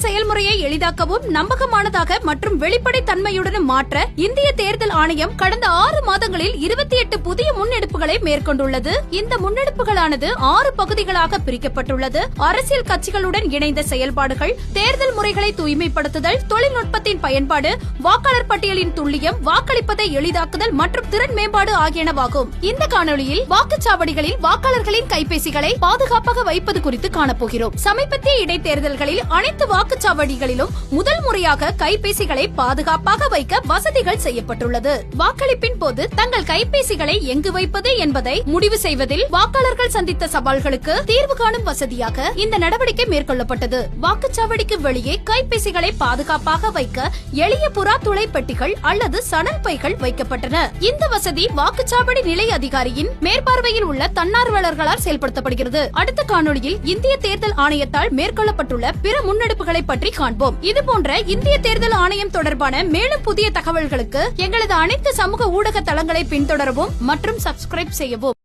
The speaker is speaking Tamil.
செயல்முறையை எளிதாக்கவும் நம்பகமானதாக மற்றும் வெளிப்படை தன்மையுடன் மாற்ற இந்திய தேர்தல் ஆணையம் கடந்த 6 மாதங்களில் 28 புதிய முன்னெடுப்புகளை மேற்கொண்டுள்ளது. இந்த முன்னெடுப்புகளானது 6 பகுதிகளாக பிரிக்கப்பட்டுள்ளது. அரசியல் கட்சிகளுடன் இணைந்த செயல்பாடுகள், தேர்தல் முறைகளை தூய்மைப்படுத்துதல், தொழில்நுட்பத்தின் பயன்பாடு, வாக்காளர் பட்டியலின் துல்லியம், வாக்களிப்பதை எளிதாக்குதல் மற்றும் திறன் மேம்பாடு ஆகியனவாகும். இந்த காணொலியில் வாக்குச்சாவடிகளில் வாக்காளர்களின் கைபேசிகளை பாதுகாப்பாக வைப்பது குறித்து காணப்போகிறோம். சமீபத்திய இடைத்தேர்தல்களில் அனைத்து வாக்குச்சாவடிகளிலும் முதல் முறையாக கைபேசிகளை பாதுகாப்பாக வைக்க வசதிகள் செய்யப்பட்டுள்ளது. வாக்களிப்பின் போது தங்கள் கைபேசிகளை எங்கு வைப்பது என்பதை முடிவு செய்வதில் வாக்காளர்கள் சந்தித்த சவால்களுக்கு தீர்வு காணும் வசதியாக இந்த நடவடிக்கை மேற்கொள்ளப்பட்டது. வாக்குச்சாவடிக்கு வெளியே கைபேசிகளை பாதுகாப்பாக வைக்க எளிய புறா துளை பெட்டிகள் அல்லது சணல் பைகள் வைக்கப்பட்டன. இந்த வசதி வாக்குச்சாவடி நிலை அதிகாரியின் மேற்பார்வையில் உள்ள தன்னார்வலர்களால் செயல்படுத்தப்படுகிறது. அடுத்த காணொலியில் இந்திய தேர்தல் ஆணையத்தால் மேற்கொள்ளப்பட்டுள்ள பிற முன்னெடுப்புகளை பற்றி காண்போம். இதுபோன்ற இந்திய தேர்தல் ஆணையம் தொடர்பான மேலும் புதிய தகவல்களுக்கு எங்களது அனைத்து சமூக ஊடக தளங்களை பின்தொடரவும் மற்றும் சப்ஸ்கிரைப் செய்யவும்.